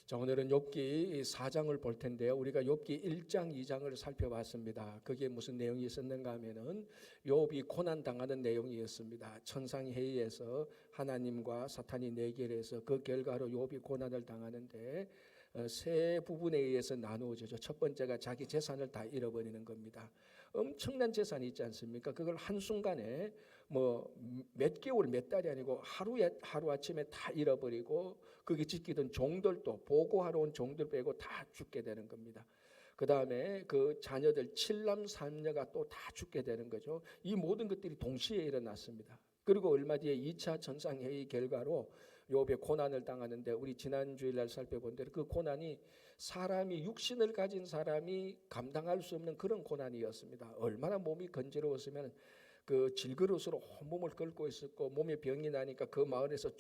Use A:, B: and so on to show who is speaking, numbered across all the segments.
A: 자, 오늘은 욥기 4장을 볼 텐데요. 우리가 욥기 1장, 2장을 살펴봤습니다. 그게 무슨 내용이 있었는가 하면은 욥이 고난 당하는 내용이었습니다. 천상회의에서 하나님과 사탄이 내결해서 그 결과로 욥이 고난을 당하는데 세 부분에 의해서 나누어지죠. 첫 번째가 자기 재산을 다 잃어버리는 겁니다. 엄청난 재산이 있지 않습니까? 그걸 한순간에 몇 개월, 몇 달이 아니고 하루아침에 다 잃어버리고 거기 지키던 종들도 보고하러 온 종들 빼고 다 죽게 되는 겁니다. 그 다음에 그 자녀들 7남 3녀가 또 다 죽게 되는 거죠. 이 모든 것들이 동시에 일어났습니다. 그리고 얼마 뒤에 2차 천상회의 결과로 욥이 고난을 당하는데 우리 지난 주일날 살펴본 대로 그 고난이 사람이 육신을 가진 사람이 감당할 수 없는 그런 고난이었습니다. 얼마나 몸이 건조로웠으면 그 질그릇으로 온몸을 긁고 있었고 몸에 병이 나니까 그 마을에서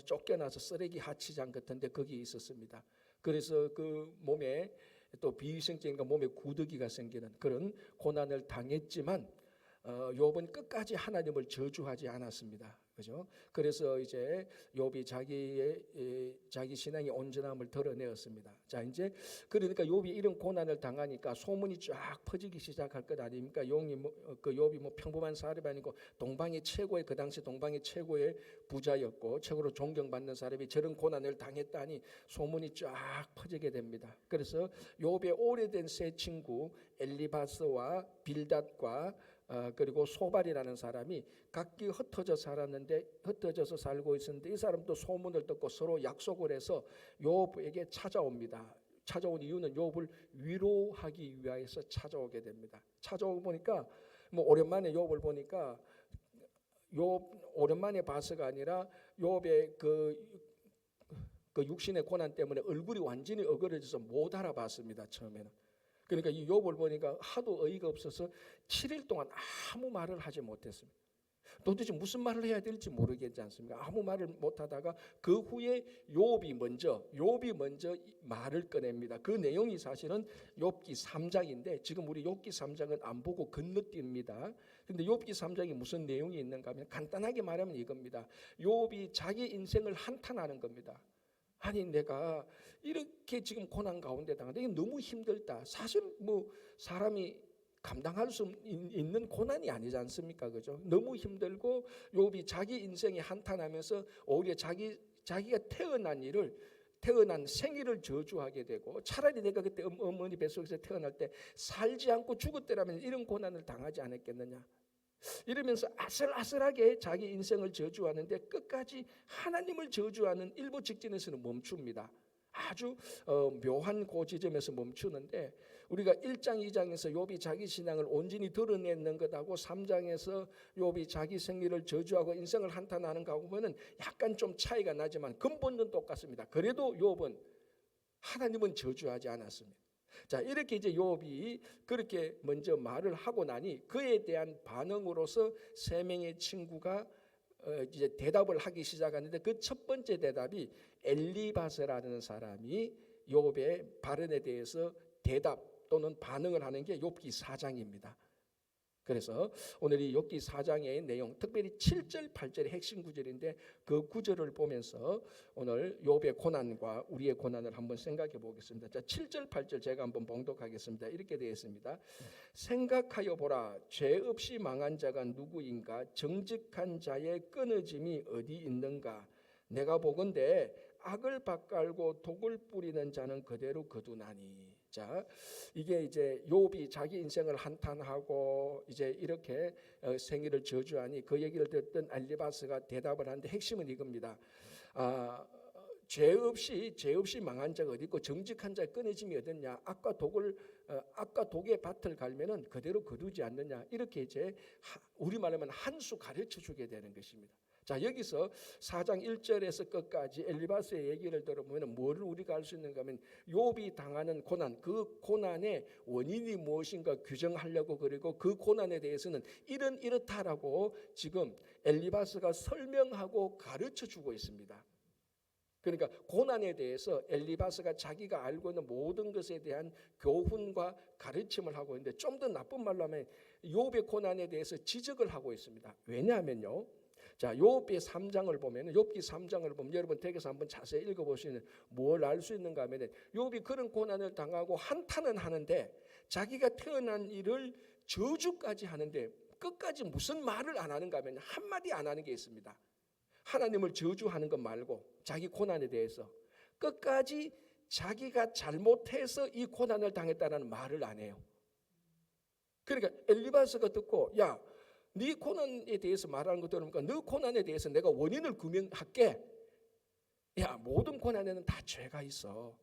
A: 쫓겨나서 쓰레기 하치장 같은데 거기 있었습니다. 그래서 그 몸에 또 비위생적인 몸에 구더기가 생기는 그런 고난을 당했지만 욥은 끝까지 하나님을 저주하지 않았습니다. 그죠? 그래서 이제 욥이 자기 신앙의 온전함을 드러내었습니다. 자, 이제 그러니까 욥이 이런 고난을 당하니까 소문이 쫙 퍼지기 시작할 것 아닙니까? 욥이 평범한 사람이 아니고 그 당시 동방의 최고의 부자였고 최고로 존경받는 사람이 저런 고난을 당했다니 소문이 쫙 퍼지게 됩니다. 그래서 욥의 오래된 세 친구 엘리바스와 빌닷과 그리고 소발이라는 사람이 각기 흩어져서 살고 있었는데 이 사람도 소문을 듣고 서로 약속을 해서 욥에게 찾아옵니다. 찾아온 이유는 욥을 위로하기 위하여서 찾아오게 됩니다. 찾아오고 보니까 오랜만에 욥을 보니까 욥 오랜만에 봐서가 아니라 욥의 그 육신의 고난 때문에 얼굴이 완전히 어그러져서 못 알아봤습니다. 처음에는. 그러니까 이 욥을 보니까 하도 어이가 없어서 7일 동안 아무 말을 하지 못했습니다. 도대체 무슨 말을 해야 될지 모르겠지 않습니까? 아무 말을 못하다가 그 후에 욥이 먼저 말을 꺼냅니다. 그 내용이 사실은 욥기 3장인데 지금 우리 욥기 3장은 안 보고 건너뜁니다. 그런데 욥기 3장이 무슨 내용이 있는가 하면 간단하게 말하면 이겁니다. 욥이 자기 인생을 한탄하는 겁니다. 아니 내가 이렇게 지금 고난 가운데 당하는데 이게 너무 힘들다. 사실 사람이 감당할 수 있는 고난이 아니지 않습니까? 그죠? 너무 힘들고 욥이 자기 인생에 한탄하면서 오히려 자기가 태어난 생일을 저주하게 되고 차라리 내가 그때 어머니 뱃속에서 태어날 때 살지 않고 죽었더라면 이런 고난을 당하지 않았겠느냐. 이러면서 아슬아슬하게 자기 인생을 저주하는데 끝까지 하나님을 저주하는 일부 직전에서는 멈춥니다. 아주 묘한 그 지점에서 멈추는데 우리가 1장 2장에서 욥이 자기 신앙을 온전히 드러내는 것하고 3장에서 욥이 자기 생일을 저주하고 인생을 한탄하는 거하고 보면 약간 좀 차이가 나지만 근본은 똑같습니다. 그래도 욥은 하나님은 저주하지 않았습니다. 자, 이렇게 이제 욥이 그렇게 먼저 말을 하고 나니 그에 대한 반응으로서 세 명의 친구가 이제 대답을 하기 시작하는데 그 첫 번째 대답이 엘리바스라는 사람이 욥의 발언에 대해서 대답 또는 반응을 하는 게 욥기 4장입니다. 그래서 오늘 이 욥기 4장의 내용, 특별히 7절, 8절의 핵심 구절인데 그 구절을 보면서 오늘 욥의 고난과 우리의 고난을 한번 생각해 보겠습니다. 자, 7절, 8절 제가 한번 봉독하겠습니다. 이렇게 되어 있습니다. 생각하여 보라, 죄 없이 망한 자가 누구인가? 정직한 자의 끊어짐이 어디 있는가? 내가 보건대 악을 밭갈고 독을 뿌리는 자는 그대로 거두나니. 자, 이게 이제 욥이 자기 인생을 한탄하고 이제 이렇게 생일을 저주하니 그 얘기를 듣던 엘리바스가 대답을 하는데 핵심은 이겁니다. 죄 없이 망한 자가 어디 있고 정직한 자의 끊어짐이 어딨냐? 악과 독의 밭을 갈면은 그대로 거두지 않느냐? 이렇게 이제 우리 말하면 한 수 가르쳐 주게 되는 것입니다. 자, 여기서 4장 1절에서 끝까지 엘리바스의 얘기를 들어보면 뭐를 우리가 알 수 있는가 하면 욥이 당하는 고난, 그 고난의 원인이 무엇인가 규정하려고 그리고 그 고난에 대해서는 이렇다라고 지금 엘리바스가 설명하고 가르쳐주고 있습니다. 그러니까 고난에 대해서 엘리바스가 자기가 알고 있는 모든 것에 대한 교훈과 가르침을 하고 있는데 좀 더 나쁜 말로 하면 욥의 고난에 대해서 지적을 하고 있습니다. 왜냐하면요, 자, 욥기 3장을 보면 욥기 3장을 보면 여러분 댁에서 한번 자세히 읽어보시면 뭘 알 수 있는가 하면 욥이 그런 고난을 당하고 한탄은 하는데 자기가 태어난 일을 저주까지 하는데 끝까지 무슨 말을 안 하는가 하면 한마디 안 하는 게 있습니다. 하나님을 저주하는 것 말고 자기 고난에 대해서 끝까지 자기가 잘못해서 이 고난을 당했다는 말을 안 해요. 그러니까 엘리바스가 듣고 야, 네 고난에 대해서 말하는 거 들으니까 너 고난에 대해서 내가 원인을 규명할게. 야, 모든 고난에는 다 죄가 있어.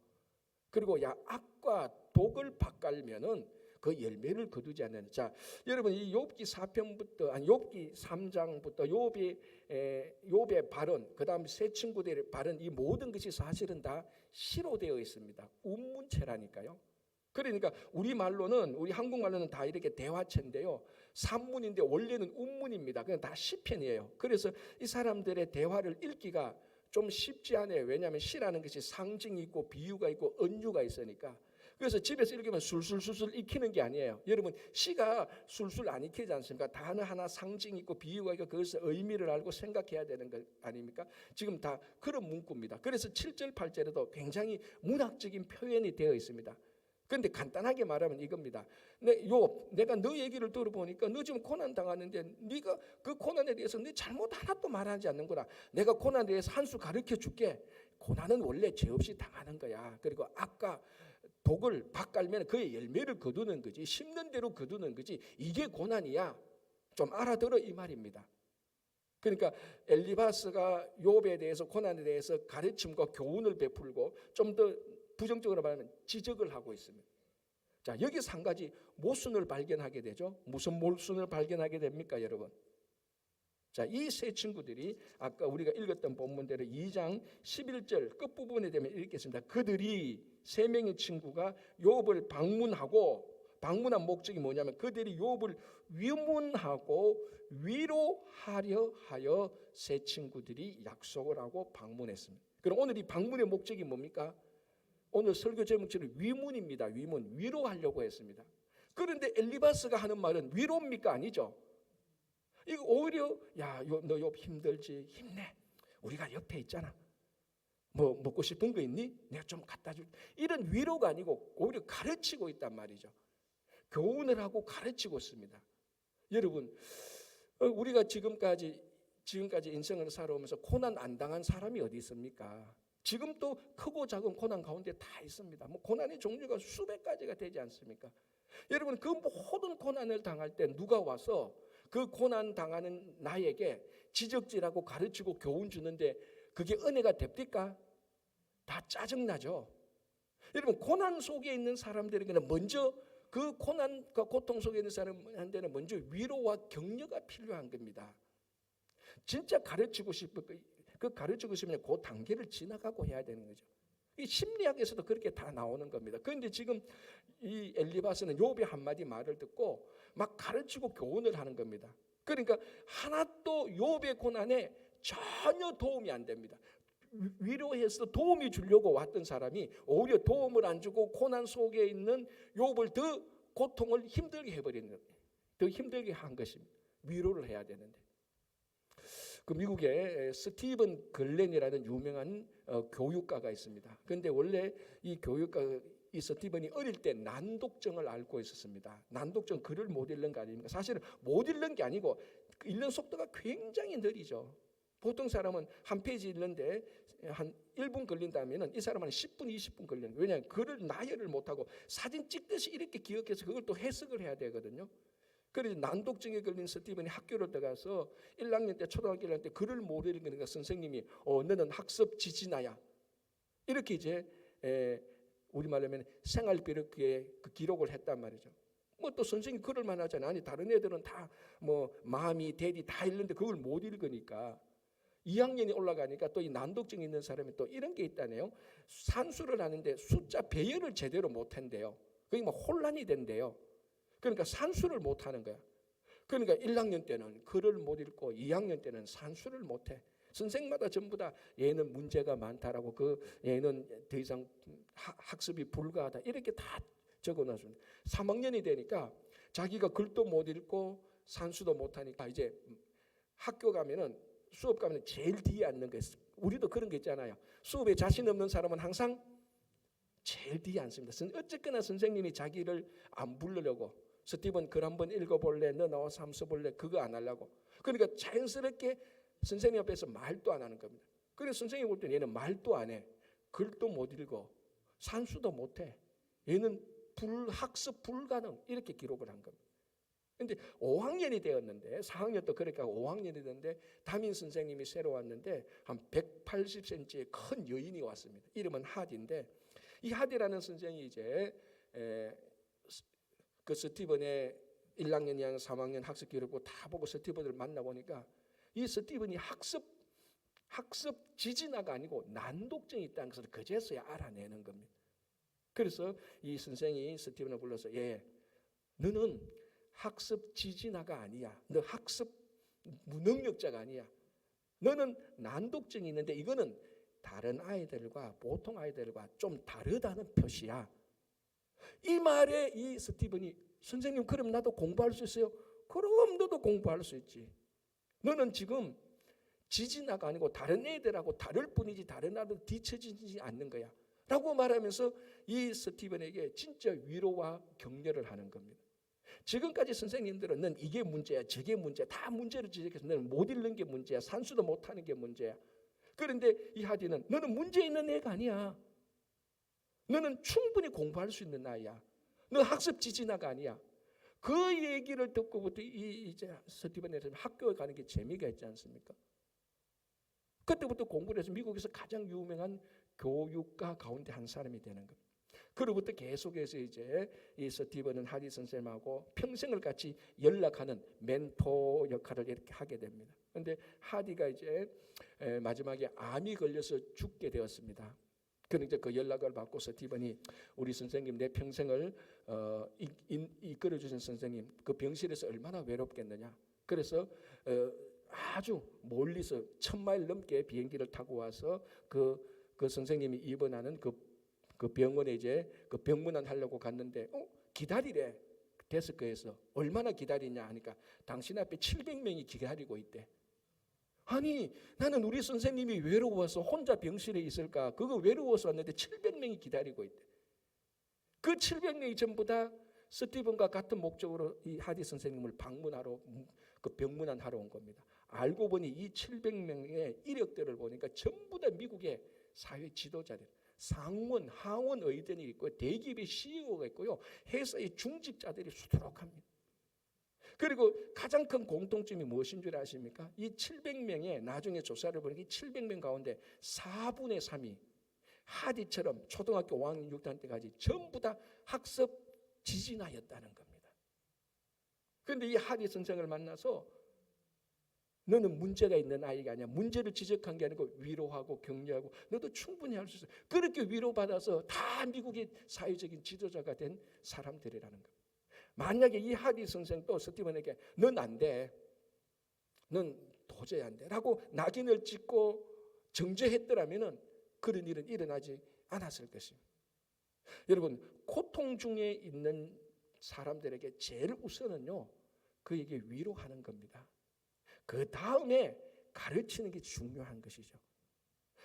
A: 그리고 야, 악과 독을 밭갈면은 그 열매를 거두지 않는. 자, 여러분 이 욥기 4편부터 아니 욥기 3장부터 욥의 발언, 그다음 세 친구들의 발언, 이 모든 것이 사실은 다 시로되어 있습니다. 운문체라니까요. 그러니까 우리 말로는 우리 한국말로는 다 이렇게 대화체인데요. 산문인데 원래는 운문입니다. 그냥 다 시편이에요. 그래서 이 사람들의 대화를 읽기가 좀 쉽지 않아요. 왜냐하면 시라는 것이 상징이 있고 비유가 있고 은유가 있으니까. 그래서 집에서 읽으면 술술술술 익히는 게 아니에요. 여러분 시가 술술 안 익히지 않습니까? 단어 하나 상징이 있고 비유가 있고 그것의 의미를 알고 생각해야 되는 것 아닙니까? 지금 다 그런 문구입니다. 그래서 7절 8절에도 굉장히 문학적인 표현이 되어 있습니다. 그런데 간단하게 말하면 이겁니다. 내가 너 얘기를 들어보니까 너 지금 고난 당하는데 네가 그 고난에 대해서 네 잘못 하나도 말하지 않는구나. 내가 고난에 대해서 한 수 가르쳐 줄게. 고난은 원래 죄 없이 당하는 거야. 그리고 아까 독을 밭갈면 그의 열매를 거두는 거지. 심는 대로 거두는 거지. 이게 고난이야. 좀 알아들어 이 말입니다. 그러니까 엘리바스가 욥에 대해서 고난에 대해서 가르침과 교훈을 베풀고 좀 더 부정적으로 말하면 지적을 하고 있습니다. 자, 여기서 한 가지 모순을 발견하게 되죠. 무슨 모순을 발견하게 됩니까, 여러분? 자, 이 세 친구들이 아까 우리가 읽었던 본문대로 2장 11절 끝부분에 되면 읽겠습니다. 그들이 세 명의 친구가 욥을 방문한 목적이 뭐냐면 그들이 욥을 위문하고 위로하려 하여 세 친구들이 약속을 하고 방문했습니다. 그럼 오늘 이 방문의 목적이 뭡니까? 오늘 설교 제목처럼 위문입니다. 위로하려고 했습니다. 그런데 엘리바스가 하는 말은 위로입니까? 아니죠. 이거 오히려 야, 너 욥 힘들지? 힘내. 우리가 옆에 있잖아. 뭐 먹고 싶은 거 있니? 내가 좀 갖다 줄게. 이런 위로가 아니고 오히려 가르치고 있단 말이죠. 교훈을 하고 가르치고 있습니다. 여러분, 우리가 지금까지 인생을 살아오면서 고난 안 당한 사람이 어디 있습니까? 지금 또 크고 작은 고난 가운데 다 있습니다. 뭐 고난의 종류가 수백 가지가 되지 않습니까? 여러분, 그 모든 고난을 당할 때 누가 와서 그 고난 당하는 나에게 지적질하고 가르치고 교훈 주는데 그게 은혜가 됩니까? 다 짜증나죠. 여러분, 고난 속에 있는 사람들에게는 먼저 그 고난과 고통 속에 있는 사람한테는 먼저 위로와 격려가 필요한 겁니다. 진짜 가르치고 싶으면 그 단계를 지나가고 해야 되는 거죠. 이 심리학에서도 그렇게 다 나오는 겁니다. 그런데 지금 이 엘리바스는 욥의 한마디 말을 듣고 막 가르치고 교훈을 하는 겁니다. 그러니까 하나도 욥의 고난에 전혀 도움이 안 됩니다. 위로해서 도움이 주려고 왔던 사람이 오히려 도움을 안 주고 고난 속에 있는 욥을 더 고통을 힘들게 해버리는 거예요. 더 힘들게 한 것입니다. 위로를 해야 되는데. 그 미국에 스티븐 글렌이라는 유명한 교육가가 있습니다. 그런데 원래 이 이 스티븐이 어릴 때 난독증을 앓고 있었습니다. 난독증 글을 못 읽는 거 아닙니까? 사실은 못 읽는 게 아니고 읽는 속도가 굉장히 느리죠. 보통 사람은 한 페이지 읽는데 한 1분 걸린다면 이 사람은 10분, 20분 걸리는 거예요. 왜냐하면 글을 나열을 못하고 사진 찍듯이 이렇게 기억해서 그걸 또 해석을 해야 되거든요. 그래서 난독증에 걸린 스티븐이 학교를 들어가서 1학년 때 초등학교 1학년 때 글을 못 읽으니까 선생님이 너는 학습 지지나야 이렇게 이제 우리말로 하면 생활비력기에 그 기록을 했단 말이죠. 뭐 또 선생님 그럴 만하잖아요. 아니 다른 애들은 다 뭐 마음이 대디 다 읽는데 그걸 못 읽으니까 2학년이 올라가니까 또 이 난독증 있는 사람이 또 이런 게 있다네요. 산수를 하는데 숫자 배열을 제대로 못 한대요. 그게 막 혼란이 된대요. 그러니까 산수를 못 하는 거야. 그러니까 1학년 때는 글을 못 읽고 2학년 때는 산수를 못 해. 선생마다 전부 다 얘는 문제가 많다라고 얘는 더 이상 학습이 불가하다 이렇게 다 적어놨습니다. 3학년이 되니까 자기가 글도 못 읽고 산수도 못 하니까 이제 학교 가면은 수업 가면 제일 뒤에 앉는 거예요. 우리도 그런 게 있잖아요. 수업에 자신 없는 사람은 항상 제일 뒤에 앉습니다. 어쨌거나 선생님이 자기를 안 부르려고, 스티븐 글 한번 읽어볼래? 너 나와서 함수 볼래? 그거 안 하려고. 그러니까 자연스럽게 선생님 앞에서 말도 안 하는 겁니다. 그래서 선생님 볼 때는 얘는 말도 안 해. 글도 못 읽어. 산수도 못 해. 얘는 학습 불가능. 이렇게 기록을 한 겁니다. 근데 5학년이 되었는데, 4학년도 그러니까 5학년이 되었는데, 담임 선생님이 새로 왔는데 한 180cm의 큰 여인이 왔습니다. 이름은 하디인데, 이 하디라는 선생이 이제 그 스티븐의 1학년, 2학년, 3학년 학습 기록부 다 보고 스티븐을 만나보니까 이 스티븐이 학습 지진아가 아니고 난독증이 있다는 것을 그제서야 알아내는 겁니다. 그래서 이 선생이 스티븐을 불러서, 너는 학습 지진아가 아니야. 너 학습 무능력자가 아니야. 너는 난독증이 있는데 이거는 다른 아이들과 보통 아이들과 좀 다르다는 표시야. 이 말에 이 스티븐이, 선생님 그럼 나도 공부할 수 있어요? 그럼 너도 공부할 수 있지. 너는 지금 지진아가 아니고 다른 애들하고 다를 뿐이지 다른 아이들 뒤처지지 않는 거야 라고 말하면서 이 스티븐에게 진짜 위로와 격려를 하는 겁니다. 지금까지 선생님들은 넌 이게 문제야, 저게 문제야, 다 문제를 지적해서 너는 못 읽는 게 문제야, 산수도 못하는 게 문제야. 그런데 이 하디는 너는 문제 있는 애가 아니야. 너는 충분히 공부할 수 있는 아이야. 너 학습 지진아가 아니야. 그 얘기를 듣고부터 이제 스티븐에 학교에 가는 게 재미가 있지 않습니까? 그때부터 공부를 해서 미국에서 가장 유명한 교육가 가운데 한 사람이 되는 겁니다. 그로부터 계속해서 이제 이 스티븐은 하디 선생님하고 평생을 같이 연락하는 멘토 역할을 이렇게 하게 됩니다. 그런데 하디가 이제 마지막에 암이 걸려서 죽게 되었습니다. 그런데 그 연락을 받고 스티븐이, 우리 선생님, 내 평생을 이끌어 주신 선생님, 그 병실에서 얼마나 외롭겠느냐. 그래서 아주 멀리서 1000마일 넘게 비행기를 타고 와서 그 선생님이 입원하는 그 병원에 이제 그 병문안 하려고 갔는데 기다리래. 데스크에서 얼마나 기다리냐 하니까 당신 앞에 700명이 기다리고 있대. 아니, 나는 우리 선생님이 외로워서 혼자 병실에 있을까? 그거 외로워서 왔는데 700명이 기다리고 있대. 그 700명이 전부 다 스티븐과 같은 목적으로 이 하디 선생님을 방문하러, 그 병문안 하러 온 겁니다. 알고 보니 이 700명의 이력들을 보니까 전부 다 미국의 사회 지도자들, 상원, 하원 의원이 있고 대기업의 CEO가 있고요, 회사의 중직자들이 수두룩합니다. 그리고 가장 큰 공통점이 무엇인 줄 아십니까? 이 700명의 나중에 조사를 보니까 이 700명 가운데 4분의 3이 하디처럼 초등학교 5학년 6학년 때까지 전부 다 학습 지진아였다는 겁니다. 그런데 이 하디 선생을 만나서 너는 문제가 있는 아이가 아니야. 문제를 지적한 게 아니고 위로하고 격려하고 너도 충분히 할 수 있어. 그렇게 위로받아서 다 미국의 사회적인 지도자가 된 사람들이라는 겁니다. 만약에 이 하디 선생도 스티븐에게 넌 안 돼, 넌 도저히 안 돼 라고 낙인을 찍고 정죄했더라면 그런 일은 일어나지 않았을 것입니다. 여러분, 고통 중에 있는 사람들에게 제일 우선은요, 그에게 위로하는 겁니다. 그 다음에 가르치는 게 중요한 것이죠.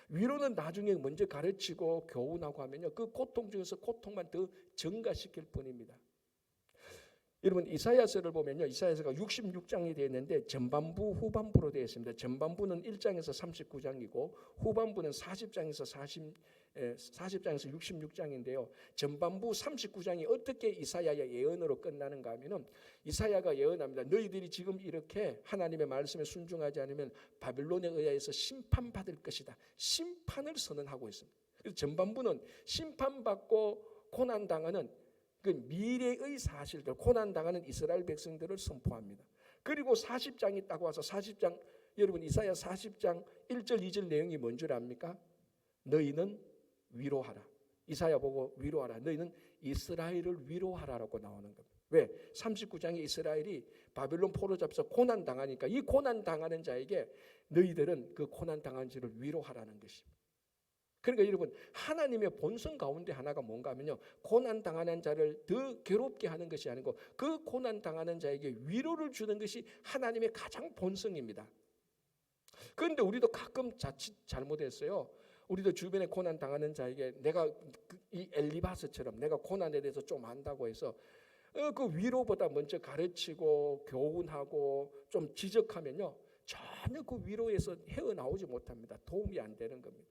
A: 위로는 나중에 먼저 가르치고 교훈하고 하면요, 그 고통 중에서 고통만 더 증가시킬 뿐입니다. 여러분, 이사야서를 보면요, 이사야서가 66장이 되어 있는데 전반부 후반부로 되어 있습니다. 전반부는 1장에서 39장이고 후반부는 40장에서 66장인데요. 전반부 39장이 어떻게 이사야의 예언으로 끝나는가 하면은, 이사야가 예언합니다. 너희들이 지금 이렇게 하나님의 말씀에 순종하지 않으면 바벨론에 의해서 심판받을 것이다. 심판을 선언하고 있습니다. 그래서 전반부는 심판받고 고난당하는 그 미래의 사실들, 고난당하는 이스라엘 백성들을 선포합니다. 그리고 40장이 딱 와서 40장, 여러분 이사야 40장 1절 2절 내용이 뭔 줄 압니까? 너희는 위로하라. 이사야 보고 위로하라. 너희는 이스라엘을 위로하라라고 나오는 겁니다. 왜? 39장에 이스라엘이 바벨론 포로 잡혀서 고난당하니까 이 고난당하는 자에게 너희들은 그 고난당한 자를 위로하라는 것입니다. 그러니까 여러분, 하나님의 본성 가운데 하나가 뭔가 하면요, 고난당하는 자를 더 괴롭게 하는 것이 아니고 그 고난당하는 자에게 위로를 주는 것이 하나님의 가장 본성입니다. 그런데 우리도 가끔 자칫 잘못했어요. 우리도 주변에 고난 당하는 자에게 내가 이 엘리바스처럼 내가 고난에 대해서 좀 안다고 해서 그 위로보다 먼저 가르치고 교훈하고 좀 지적하면요, 전혀 그 위로에서 헤어나오지 못합니다. 도움이 안 되는 겁니다.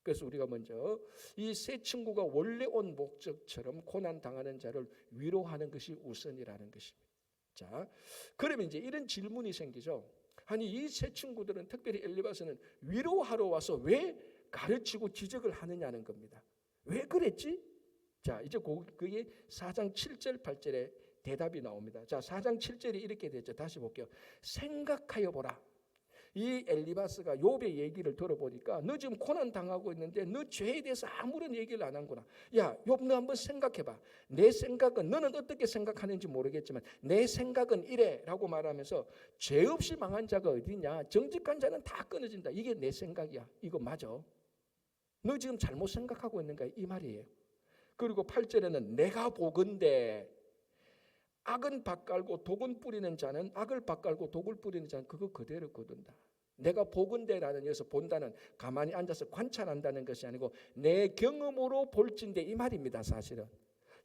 A: 그래서 우리가 먼저 이 새 친구가 원래 온 목적처럼 고난 당하는 자를 위로하는 것이 우선이라는 것입니다. 자, 그러면 이제 이런 질문이 생기죠. 아니, 이 새 친구들은, 특별히 엘리바스는 위로하러 와서 왜 가르치고 지적을 하느냐는 겁니다. 왜 그랬지? 자, 이제 그게 4장 7절 8절에 대답이 나옵니다. 자, 4장 7절이 이렇게 되죠. 다시 볼게요. 생각하여 보라. 이 엘리바스가 욥의 얘기를 들어보니까 너 지금 고난 당하고 있는데 너 죄에 대해서 아무런 얘기를 안 하는구나. 야, 욥, 너 한번 생각해봐. 내 생각은, 너는 어떻게 생각하는지 모르겠지만 내 생각은 이래라고 말하면서 죄 없이 망한 자가 어디냐? 정직한 자는 다 끊어진다. 이게 내 생각이야. 이거 맞아. 너 지금 잘못 생각하고 있는 거야, 이 말이에요. 그리고 8절에는 내가 보건대 악은 밭갈고 독은 뿌리는 자는, 악을 밭갈고 독을 뿌리는 자는 그거 그대로 거둔다. 내가 보건대라는, 여기서 본다는 가만히 앉아서 관찰한다는 것이 아니고 내 경험으로 볼진대, 이 말입니다. 사실은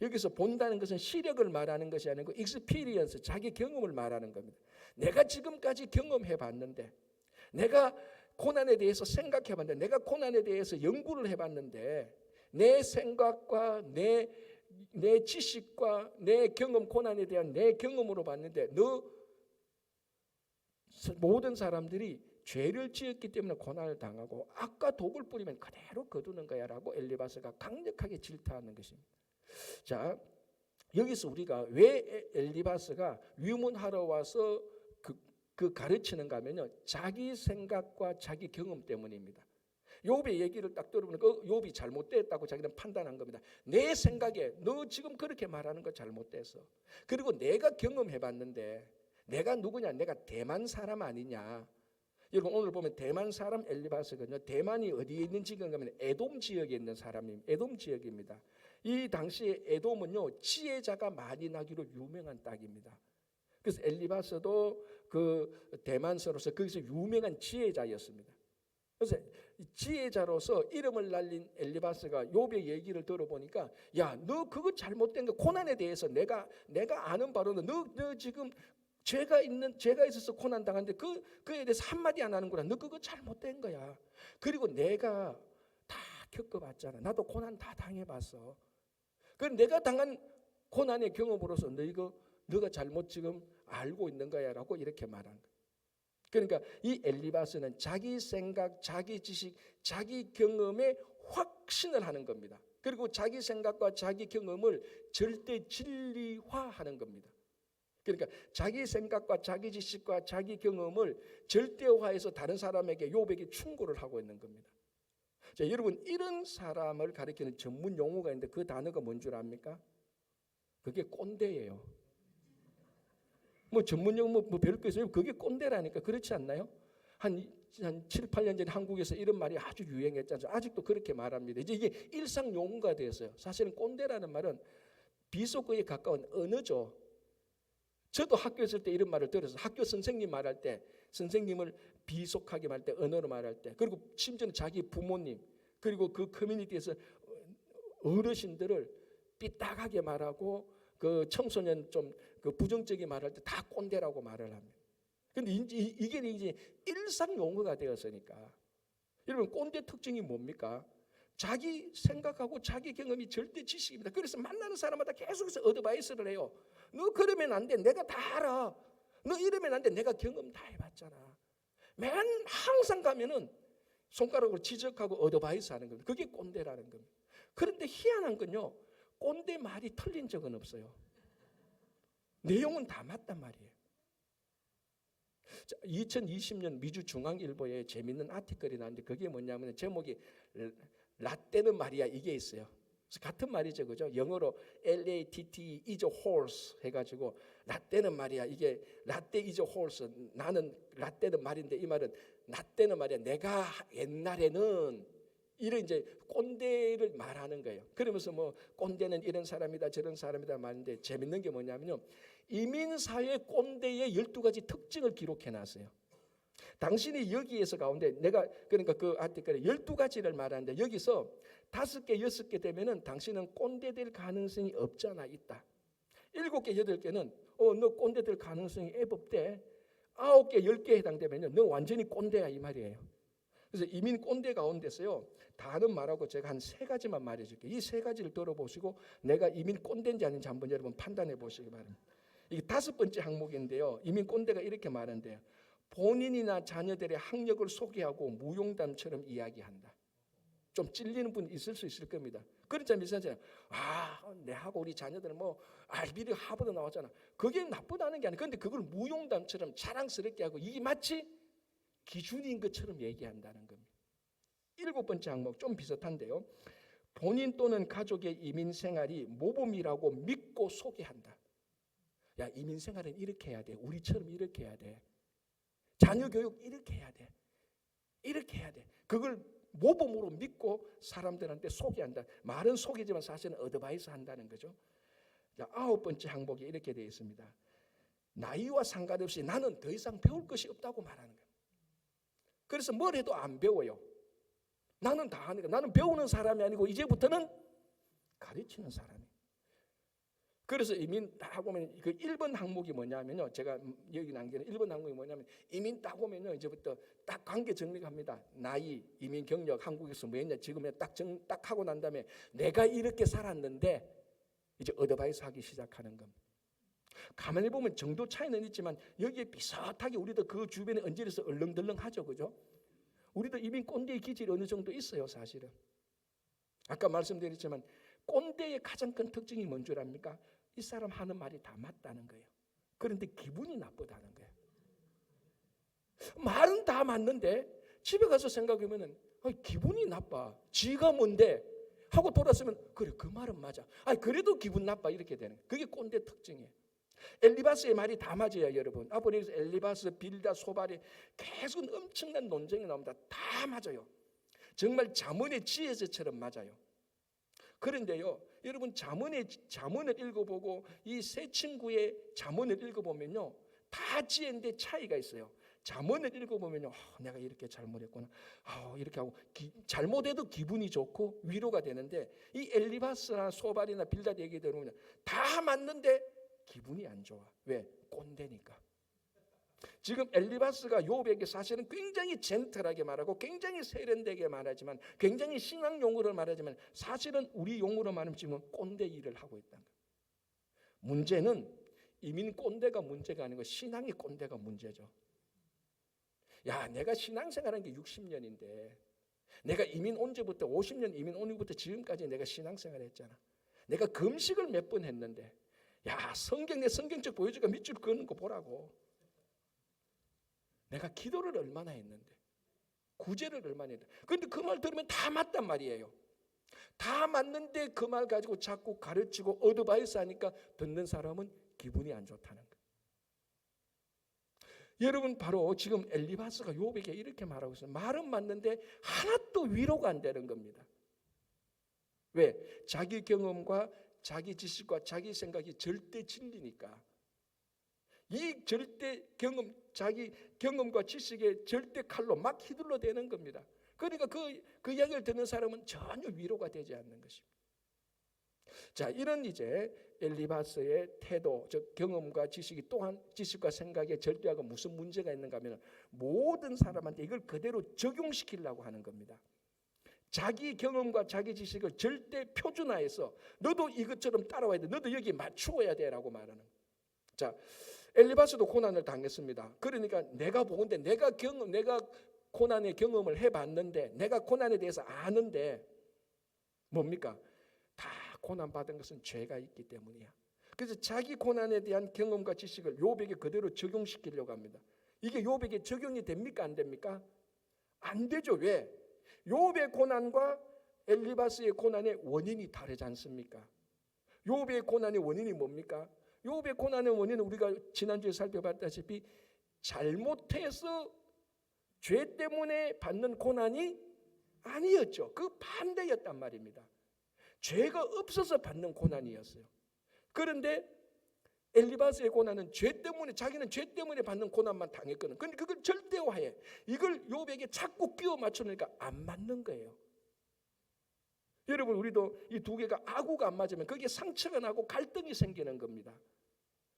A: 여기서 본다는 것은 시력을 말하는 것이 아니고 익스피리언스, 자기 경험을 말하는 겁니다. 내가 지금까지 경험해 봤는데, 내가 고난에 대해서 생각해 봤는데, 내가 고난에 대해서 연구를 해봤는데, 내 생각과 내 지식과 내 경험, 고난에 대한 내 경험으로 봤는데 모든 사람들이 죄를 지었기 때문에 고난을 당하고 악과 독을 뿌리면 그대로 거두는 거야 라고 엘리바스가 강력하게 질타하는 것입니다. 자, 여기서 우리가 왜 엘리바스가 위문하러 와서 그 가르치는가 하면요, 자기 생각과 자기 경험 때문입니다. 욥의 얘기를 딱 들어보니까 욥이 잘못됐다고 자기는 판단한 겁니다. 내 생각에 너 지금 그렇게 말하는 거 잘못됐어. 그리고 내가 경험해봤는데, 내가 누구냐? 내가 대만 사람 아니냐? 여러분, 오늘 보면 대만 사람 엘리바스거든요. 대만이 어디에 있는 지역인가 하면 에돔 지역에 있는 사람입니다. 에돔 지역입니다. 이 당시에 에돔은요, 지혜자가 많이 나기로 유명한 땅입니다. 그래서 엘리바스도 그 대만서로서 거기서 유명한 지혜자였습니다. 그래서 지혜자로서 이름을 날린 엘리바스가 욥의 얘기를 들어보니까, 야, 너 그거 잘못된 거, 고난에 대해서 내가 아는 바로는 너 지금 죄가 있어서 고난 당하는데 그에 대해서 한마디 안 하는구나. 너 그거 잘못된 거야. 그리고 내가 다 겪어봤잖아. 나도 고난 다 당해봤어. 그 내가 당한 고난의 경험으로서 너가 잘못 지금 알고 있는 거야라고 이렇게 말한 거야. 그러니까 이 엘리바스는 자기 생각, 자기 지식, 자기 경험에 확신을 하는 겁니다. 그리고 자기 생각과 자기 경험을 절대 진리화하는 겁니다. 그러니까 자기 생각과 자기 지식과 자기 경험을 절대화해서 다른 사람에게, 욥에게 충고를 하고 있는 겁니다. 자, 여러분, 이런 사람을 가리키는 전문 용어가 있는데 그 단어가 뭔 줄 압니까? 그게 꼰대예요. 뭐 전문 용어 뭐 별거 있어요. 그게 꼰대라니까. 그렇지 않나요? 한 7, 8년 전에 한국에서 이런 말이 아주 유행했잖아요. 아직도 그렇게 말합니다. 이제 이게 일상 용어가 되었어요. 사실은 꼰대라는 말은 비속어에 가까운 언어죠. 저도 학교 있을 때 이런 말을 들어서, 학교 선생님 말할 때, 선생님을 비속하게 말할 때, 언어로 말할 때, 그리고 심지어는 자기 부모님, 그리고 그 커뮤니티에서 어르신들을 삐딱하게 말하고, 그 청소년 좀 그 부정적인 말할 때 다 꼰대라고 말을 합니다. 그런데 이게 이제 일상 용어가 되었으니까, 여러분, 꼰대 특징이 뭡니까? 자기 생각하고 자기 경험이 절대 지식입니다. 그래서 만나는 사람마다 계속해서 어드바이스를 해요. 너 그러면 안 돼. 내가 다 알아. 너 이러면 안 돼. 내가 경험 다 해봤잖아. 항상 가면은 손가락으로 지적하고 어드바이스 하는 겁니다. 그게 꼰대라는 겁니다. 그런데 희한한 건요, 꼰대 말이 틀린 적은 없어요. 내용은 다 맞단 말이에요. 자, 2020년 미주 중앙일보에 재밌는 아티클이 나왔는데 그게 뭐냐면 제목이 라떼는 말이야, 이게 있어요. 그래서 같은 말이죠, 그죠? 영어로 LATT is a horse 해가지고 라떼는 말이야, 이게 라떼 is a horse, 나는 라떼는 말인데, 이 말은 라떼는 말이야, 내가 옛날에는, 이런 이제 꼰대를 말하는 거예요. 그러면서 뭐 꼰대는 이런 사람이다 저런 사람이다 말인데, 재밌는 게 뭐냐면요, 이민사회 꼰대의 12가지 특징을 기록해 놨어요. 당신이 여기에서 가운데 내가 그러니까 그 아티클에 12가지를 말하는데 여기서 5개, 6개 되면은 당신은 꼰대 될 가능성이 없잖아, 있다. 7개, 8개는 너 꼰대 될 가능성이 애법대. 9개, 10개 해당되면요, 너 완전히 꼰대야 이 말이에요. 그래서 이민 꼰대 가운데서요, 다는 말하고 제가 한 3가지만 말해줄게요. 이 3가지를 들어보시고 내가 이민 꼰대인지 아닌지 한번 여러분 판단해 보시기 바랍니다. 이게 5번째 항목인데요, 이민 꼰대가 이렇게 말한대요. 본인이나 자녀들의 학력을 소개하고 무용담처럼 이야기한다. 좀 찔리는 분 있을 수 있을 겁니다. 그렇잖아요. 비슷하잖아요. 내하고 우리 자녀들은 뭐 알비리 하버드 나왔잖아. 그게 나쁘다는 게 아니라, 그런데 그걸 무용담처럼 자랑스럽게 하고 이게 마치 기준인 것처럼 얘기한다는 겁니다. 7번째 항목 좀 비슷한데요. 본인 또는 가족의 이민 생활이 모범이라고 믿고 소개한다. 야, 이민 생활은 이렇게 해야 돼. 우리처럼 이렇게 해야 돼. 자녀 교육 이렇게 해야 돼. 이렇게 해야 돼. 그걸 모범으로 믿고 사람들한테 소개한다. 말은 소개지만 사실은 어드바이스 한다는 거죠. 자, 9번째 항목이 이렇게 되어 있습니다. 나이와 상관없이 나는 더 이상 배울 것이 없다고 말하는 거예요. 그래서 뭘 해도 안 배워요. 나는 다 하니까. 나는 배우는 사람이 아니고 이제부터는 가르치는 사람이에요. 그래서 이민 딱 오면 그 1번 항목이 뭐냐면요, 제가 여기 남기는 1번 항목이 뭐냐면, 이민 딱 오면요 이제부터 딱 관계 정리합니다. 나이, 이민 경력, 한국에서 뭐 했냐, 지금 딱 하고 난 다음에 내가 이렇게 살았는데 이제 어드바이스 하기 시작하는 겁니다. 가만히 보면 정도 차이는 있지만 여기에 비슷하게 우리도 그 주변에 언저리에서 얼렁덜렁하죠, 그죠? 우리도 이민 꼰대의 기질이 어느 정도 있어요, 사실은. 아까 말씀드렸지만 꼰대의 가장 큰 특징이 뭔 줄 압니까? 이 사람 하는 말이 다 맞다는 거예요. 그런데 기분이 나쁘다는 거예요. 말은 다 맞는데 집에 가서 생각하면은 기분이 나빠. 지가 뭔데? 하고 돌아서면 그래, 그 말은 맞아. 그래도 기분 나빠. 이렇게 되는 거예요. 그게 꼰대 특징이에요. 엘리바스의 말이 다 맞아요, 여러분. 아버님께서 엘리바스, 빌다, 소발이 계속 엄청난 논쟁이 나옵니다. 다 맞아요. 정말 잠언의 지혜서처럼 맞아요. 그런데요, 여러분 잠언을 읽어보고 이 세 친구의 잠언을 읽어보면요, 다 지혜인데 차이가 있어요. 잠언을 읽어보면요, 내가 이렇게 잘못했구나. 이렇게 하고 잘못해도 기분이 좋고 위로가 되는데, 이 엘리바스나 소발이나 빌닷 얘기 들으면 다 맞는데 기분이 안 좋아. 왜? 꼰대니까. 지금 엘리바스가 욥에게 사실은 굉장히 젠틀하게 말하고 굉장히 세련되게 말하지만, 굉장히 신앙 용어를 말하지만 사실은 우리 용어로 말하면 지금 꼰대 일을 하고 있다는 거예요. 문제는 이민 꼰대가 문제가 아니고 신앙의 꼰대가 문제죠. 야, 내가 신앙생활한 게 60년인데 내가 이민 온 지부터 50년 이민 온 후부터 지금까지 내가 신앙생활 했잖아. 내가 금식을 몇 번 했는데, 야, 내 성경책 보여줄까? 밑줄 그는 거 보라고. 내가 기도를 얼마나 했는데, 구제를 얼마나 했는데. 그런데 그 말 들으면 다 맞단 말이에요. 다 맞는데 그 말 가지고 자꾸 가르치고 어드바이스 하니까 듣는 사람은 기분이 안 좋다는 거예요. 여러분, 바로 지금 엘리바스가 욥에게 이렇게 말하고 있어요. 말은 맞는데 하나도 위로가 안 되는 겁니다. 왜? 자기 경험과 자기 지식과 자기 생각이 절대 진리니까. 이 절대 경험, 자기 경험과 지식의 절대 칼로 막 휘둘러 대는 겁니다. 그러니까 그 이야기를 듣는 사람은 전혀 위로가 되지 않는 것입니다. 자, 이런 이제 엘리바스의 태도, 즉 경험과 지식이 또한 지식과 생각에 절대하고 무슨 문제가 있는가 하면, 모든 사람한테 이걸 그대로 적용시키려고 하는 겁니다. 자기 경험과 자기 지식을 절대 표준화해서 너도 이것처럼 따라와야 돼, 너도 여기 맞추어야 돼라고 말하는 거예요. 자, 엘리바스도 고난을 당했습니다. 그러니까 내가 보건대 내가 고난의 경험을 해봤는데, 내가 고난에 대해서 아는데 뭡니까? 다 고난받은 것은 죄가 있기 때문이야. 그래서 자기 고난에 대한 경험과 지식을 욥에게 그대로 적용시키려고 합니다. 이게 욥에게 적용이 됩니까? 안 됩니까? 안 되죠. 왜? 욥의 고난과 엘리바스의 고난의 원인이 다르지 않습니까? 욥의 고난의 원인이 뭡니까? 욥의 고난의 원인은 우리가 지난주에 살펴봤다시피 잘못해서 죄 때문에 받는 고난이 아니었죠. 그 반대였단 말입니다. 죄가 없어서 받는 고난이었어요. 그런데 엘리바스의 고난은 죄 때문에, 자기는 죄 때문에 받는 고난만 당했거든. 근데 그걸 절대화해. 이걸 욥에게 자꾸 끼워 맞추니까 안 맞는 거예요. 여러분, 우리도 이 두 개가 아구가 안 맞으면 거기에 상처가 나고 갈등이 생기는 겁니다.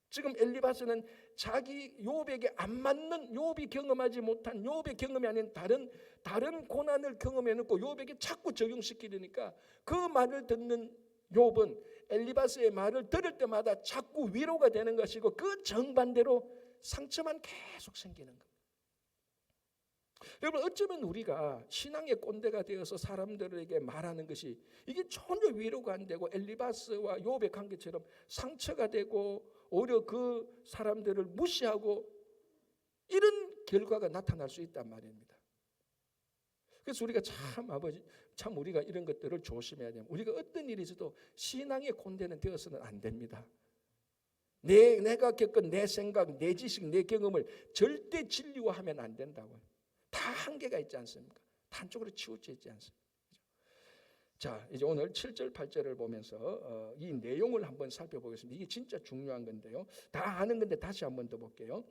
A: 지금 엘리바스는 자기 욥에게 안 맞는, 욥이 경험하지 못한, 욥의 경험이 아닌 다른 고난을 경험해 놓고 욥에게 자꾸 적용시키려니까 그 말을 듣는 욥은 엘리바스의 말을 들을 때마다 자꾸 위로가 되는 것이고 그 정반대로 상처만 계속 생기는 겁니다. 여러분, 어쩌면 우리가 신앙의 꼰대가 되어서 사람들에게 말하는 것이 이게 전혀 위로가 안 되고 엘리바스와 욥의 관계처럼 상처가 되고 오히려 그 사람들을 무시하고 이런 결과가 나타날 수 있단 말입니다. 그래서 우리가 참 우리가 이런 것들을 조심해야 됩니다. 우리가 어떤 일이 있어도 신앙의 꼰대는 되어서는 안 됩니다. 내가 겪은 내 생각, 내 지식, 내 경험을 절대 진리화하면 안 된다고요. 다 한계가 있지 않습니까? 한쪽으로 치우쳐 있지 않습니까? 자, 이제 오늘 7절 8절을 보면서 이 내용을 한번 살펴보겠습니다. 이게 진짜 중요한 건데요. 다 아는 건데 다시 한번 더 볼게요.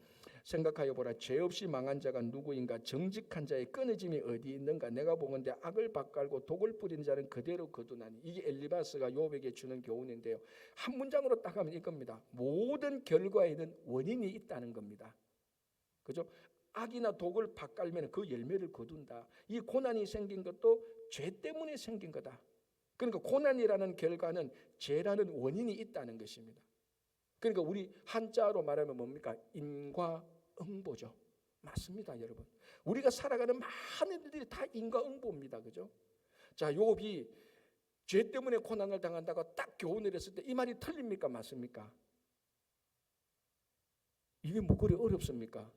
A: 생각하여 보라, 죄 없이 망한 자가 누구인가? 정직한 자의 끊어짐이 어디 있는가? 내가 보건대 악을 밭갈고 독을 뿌린 자는 그대로 거두나니. 이게 엘리바스가 욥에게 주는 교훈인데요. 한 문장으로 딱 하면 이겁니다. 모든 결과에는 원인이 있다는 겁니다. 그죠? 악이나 독을 밭갈면 그 열매를 거둔다. 이 고난이 생긴 것도 죄 때문에 생긴 거다. 그러니까 고난이라는 결과는 죄라는 원인이 있다는 것입니다. 그러니까 우리 한자로 말하면 뭡니까? 인과응보죠. 맞습니다, 여러분. 우리가 살아가는 많은 일들이 다 인과응보입니다. 그죠? 자, 욥이 죄 때문에 고난을 당한다고 딱 교훈을 했을 때 이 말이 틀립니까? 맞습니까? 이게 뭐 그리 어렵습니까?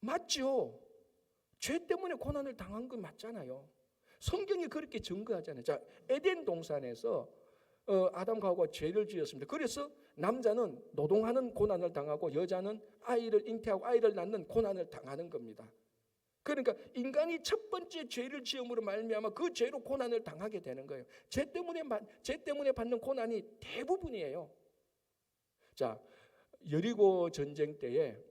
A: 맞죠? 죄 때문에 고난을 당한 건 맞잖아요. 성경이 그렇게 증거하잖아요. 자, 에덴 동산에서 아담과 하와가 죄를 지었습니다. 그래서 남자는 노동하는 고난을 당하고 여자는 아이를 잉태하고 아이를 낳는 고난을 당하는 겁니다. 그러니까 인간이 첫 번째 죄를 지음으로 말미암아 그 죄로 고난을 당하게 되는 거예요. 죄 때문에 받는 고난이 대부분이에요. 자, 여리고 전쟁 때에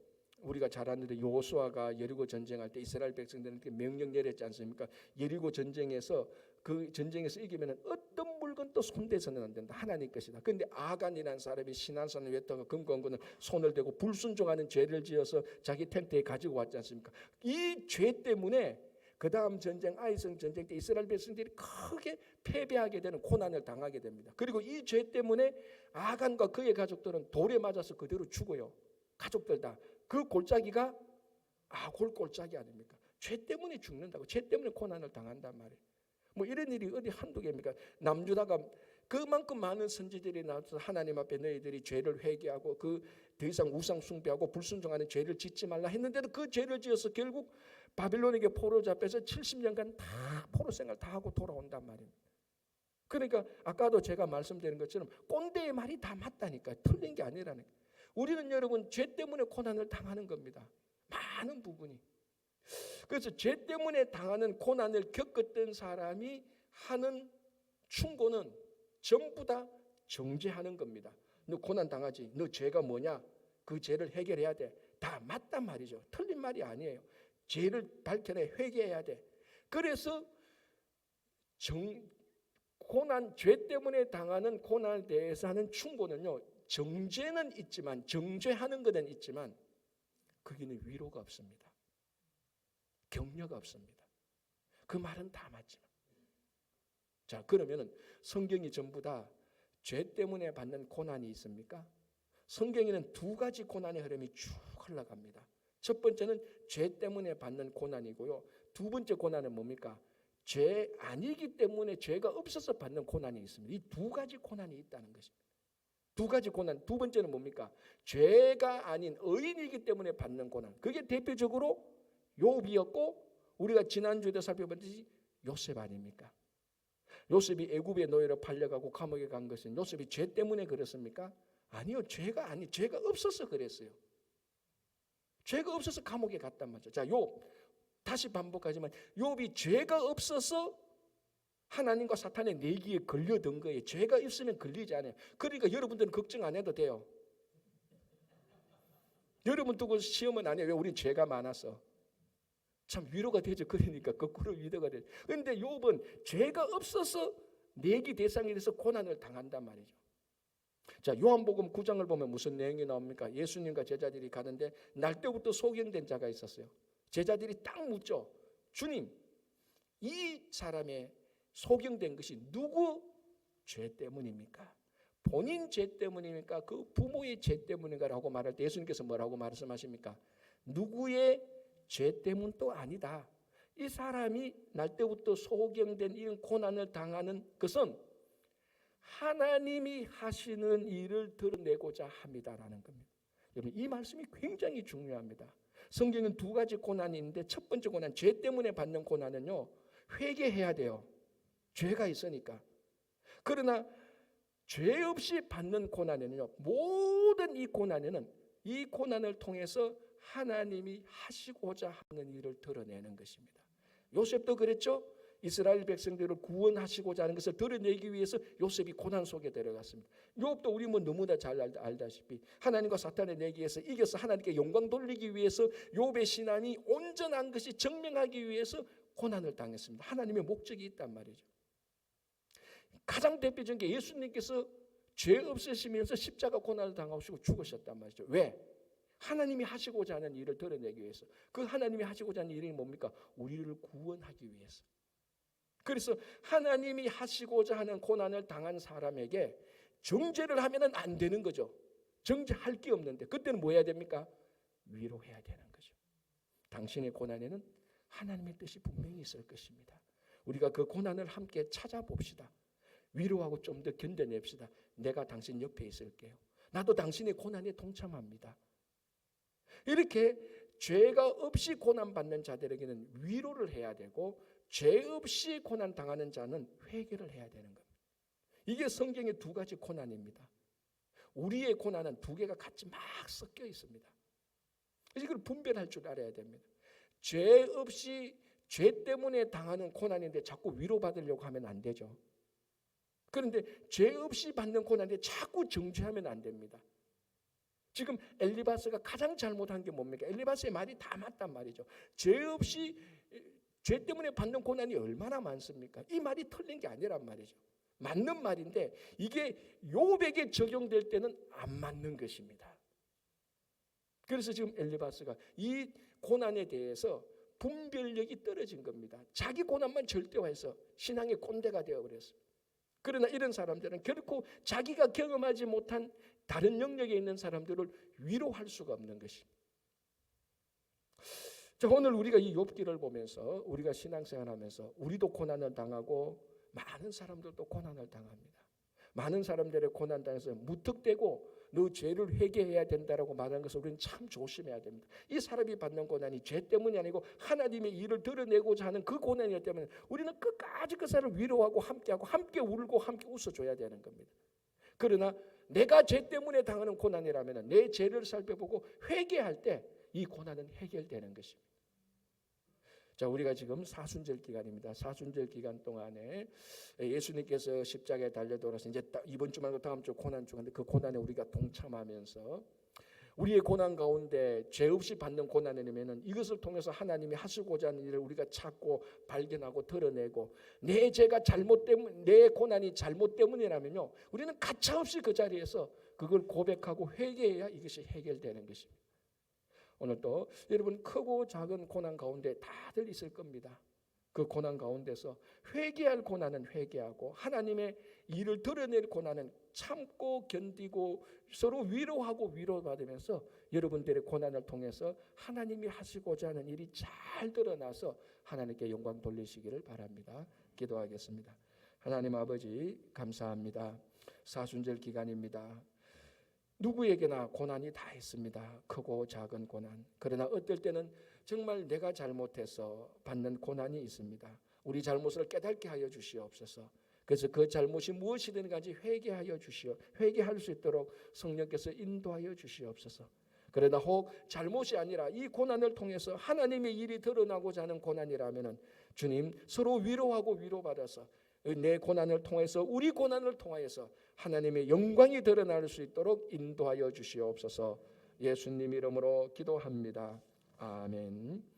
A: 우리가 잘 아는데 여호수아가 여리고 전쟁할 때 이스라엘 백성들한테 명령 내렸지 않습니까? 여리고 전쟁에서 그 전쟁에서 이기면 어떤 물건도 손대서는 안 된다. 하나님 것이다. 그런데 아간이라는 사람이 신한산을 외다가 금권군을 손을 대고 불순종하는 죄를 지어서 자기 텐트에 가지고 왔지 않습니까? 이 죄 때문에 그 다음 전쟁 아이성 전쟁 때 이스라엘 백성들이 크게 패배하게 되는 고난을 당하게 됩니다. 그리고 이 죄 때문에 아간과 그의 가족들은 돌에 맞아서 그대로 죽어요. 가족들 다. 그 골짜기가 아골 골짜기 아닙니까? 죄 때문에 죽는다고. 죄 때문에 고난을 당한단 말이에요. 뭐 이런 일이 어디 한두 개입니까? 남유다가 그만큼 많은 선지들이 나와서 하나님 앞에 너희들이 죄를 회개하고 그 더 이상 우상 숭배하고 불순종하는 죄를 짓지 말라 했는데도 그 죄를 지어서 결국 바빌론에게 포로 잡혀서 70년간 다 포로 생활 다 하고 돌아온단 말입니다. 그러니까 아까도 제가 말씀드린 것처럼 꼰대의 말이 다 맞다니까. 틀린 게 아니라는 거예요. 우리는 여러분 죄 때문에 고난을 당하는 겁니다. 많은 부분이. 그래서 죄 때문에 당하는 고난을 겪었던 사람이 하는 충고는 전부 다 정죄하는 겁니다. 너 고난 당하지. 너 죄가 뭐냐? 그 죄를 해결해야 돼. 다 맞단 말이죠. 틀린 말이 아니에요. 죄를 밝혀내 회개해야 돼. 그래서 죄 때문에 당하는 고난에 대해서 하는 충고는요. 정죄는 있지만 정죄하는 것은 있지만 거기는 위로가 없습니다. 격려가 없습니다. 그 말은 다 맞지만. 자, 그러면은 성경이 전부 다 죄 때문에 받는 고난이 있습니까? 성경에는 두 가지 고난의 흐름이 쭉 흘러갑니다. 첫 번째는 죄 때문에 받는 고난이고요. 두 번째 고난은 뭡니까? 죄 아니기 때문에 죄가 없어서 받는 고난이 있습니다. 이 두 가지 고난이 있다는 것입니다. 두 가지 고난. 두 번째는 뭡니까? 죄가 아닌 의인이기 때문에 받는 고난. 그게 대표적으로 욥이었고 우리가 지난주에도 살펴봤듯이 요셉 아닙니까? 요셉이 애굽의 노예로 팔려가고 감옥에 간 것은 요셉이 죄 때문에 그렇습니까? 아니요. 죄가 없어서 그랬어요. 죄가 없어서 감옥에 갔단 말이죠. 자, 욥 다시 반복하지만 욥이 죄가 없어서 하나님과 사탄의 내기에 걸려든 거예요. 죄가 있으면 걸리지 않아요. 그러니까 여러분들은 걱정 안 해도 돼요. 여러분 두고 시험은 안 해요. 왜? 우린 죄가 많아서. 참 위로가 되죠. 그러니까 거꾸로 위로가 되죠. 그런데 욥은 죄가 없어서 내기 대상이 돼서 고난을 당한단 말이죠. 자, 요한복음 9장을 보면 무슨 내용이 나옵니까? 예수님과 제자들이 가는데 날 때부터 소경된 자가 있었어요. 제자들이 딱 묻죠. 주님, 이 사람의 소경된 것이 누구 죄 때문입니까? 본인 죄 때문입니까? 그 부모의 죄 때문인가라고 말할 때 예수님께서 뭐라고 말씀하십니까? 누구의 죄 때문도 아니다. 이 사람이 날 때부터 소경된 이런 고난을 당하는 것은 하나님이 하시는 일을 드러내고자 합니다라는 겁니다. 여러분, 이 말씀이 굉장히 중요합니다. 성경은 두 가지 고난이 있는데 첫 번째 고난, 죄 때문에 받는 고난은요, 회개해야 돼요. 죄가 있으니까. 그러나 죄 없이 받는 고난에는요, 모든 이 고난에는 이 고난을 통해서 하나님이 하시고자 하는 일을 드러내는 것입니다. 요셉도 그랬죠. 이스라엘 백성들을 구원하시고자 하는 것을 드러내기 위해서 요셉이 고난 속에 들어갔습니다. 욥도 우리 너무나 잘 알다시피 하나님과 사탄의 내기에서 이겨서 하나님께 영광 돌리기 위해서 욥의 신앙이 온전한 것이 증명하기 위해서 고난을 당했습니다. 하나님의 목적이 있단 말이죠. 가장 대표적인 게 예수님께서 죄 없으시면서 십자가 고난을 당하시고 죽으셨단 말이죠. 왜? 하나님이 하시고자 하는 일을 드러내기 위해서. 그 하나님이 하시고자 하는 일이 뭡니까? 우리를 구원하기 위해서. 그래서 하나님이 하시고자 하는 고난을 당한 사람에게 정죄를 하면 안 되는 거죠. 정죄할 게 없는데 그때는 뭐 해야 됩니까? 위로해야 되는 거죠. 당신의 고난에는 하나님의 뜻이 분명히 있을 것입니다. 우리가 그 고난을 함께 찾아봅시다. 위로하고 좀 더 견뎌냅시다. 내가 당신 옆에 있을게요. 나도 당신의 고난에 동참합니다. 이렇게 죄가 없이 고난받는 자들에게는 위로를 해야 되고 죄 없이 고난 당하는 자는 회개를 해야 되는 겁니다. 이게 성경의 두 가지 고난입니다. 우리의 고난은 두 개가 같이 막 섞여 있습니다. 그래서 이걸 분별할 줄 알아야 됩니다. 죄 없이 죄 때문에 당하는 고난인데 자꾸 위로받으려고 하면 안 되죠. 그런데 죄 없이 받는 고난인데 자꾸 정죄하면 안 됩니다. 지금 엘리바스가 가장 잘못한 게 뭡니까? 엘리바스의 말이 다 맞단 말이죠. 죄 없이 죄 때문에 받는 고난이 얼마나 많습니까? 이 말이 틀린 게 아니란 말이죠. 맞는 말인데 이게 욥에게 적용될 때는 안 맞는 것입니다. 그래서 지금 엘리바스가 이 고난에 대해서 분별력이 떨어진 겁니다. 자기 고난만 절대화해서 신앙의 꼰대가 되어버렸어요. 그러나 이런 사람들은 결코 자기가 경험하지 못한 다른 영역에 있는 사람들을 위로할 수가 없는 것입니다. 자, 오늘 우리가 이 욥기를 보면서 우리가 신앙생활하면서 우리도 고난을 당하고 많은 사람들도 고난을 당합니다. 많은 사람들의 고난 당해서 무턱대고 너 죄를 회개해야 된다라고 말하는 것을 우리는 참 조심해야 됩니다. 이 사람이 받는 고난이 죄 때문이 아니고 하나님의 일을 드러내고자 하는 그 고난이기 때문에 우리는 끝까지 그 사람을 위로하고 함께하고 함께 울고 함께 웃어줘야 되는 겁니다. 그러나 내가 죄 때문에 당하는 고난이라면 내 죄를 살펴보고 회개할 때 이 고난은 해결되는 것입니다. 자, 우리가 지금 사순절 기간입니다. 사순절 기간 동안에 예수님께서 십자가에 달려 돌아서 이제 이번 주 말고 다음 주 고난 주간인데 그 고난에 우리가 동참하면서 우리의 고난 가운데 죄 없이 받는 고난이면은 이것을 통해서 하나님이 하시고자 하는 일을 우리가 찾고 발견하고 드러내고 내 죄가 잘못 때문 내 고난이 잘못 때문이라면요 우리는 가차없이 그 자리에서 그걸 고백하고 회개해야 이것이 해결되는 것입니다. 오늘도 여러분 크고 작은 고난 가운데 다들 있을 겁니다. 그 고난 가운데서 회개할 고난은 회개하고 하나님의 일을 드러낼 고난은 참고 견디고 서로 위로하고 위로받으면서 여러분들의 고난을 통해서 하나님이 하시고자 하는 일이 잘 드러나서 하나님께 영광 돌리시기를 바랍니다. 기도하겠습니다. 하나님 아버지 감사합니다. 사순절 기간입니다. 누구에게나 고난이 다 있습니다. 크고 작은 고난. 그러나 어떨 때는 정말 내가 잘못해서 받는 고난이 있습니다. 우리 잘못을 깨닫게 하여 주시옵소서. 그래서 그 잘못이 무엇이든 간지 회개하여 회개할 수 있도록 성령께서 인도하여 주시옵소서. 그러나 혹 잘못이 아니라 이 고난을 통해서 하나님의 일이 드러나고자 하는 고난이라면은 주님 서로 위로하고 위로받아서 내 고난을 통해서 우리 고난을 통하여서 하나님의 영광이 드러날 수 있도록 인도하여 주시옵소서. 예수님 이름으로 기도합니다. 아멘.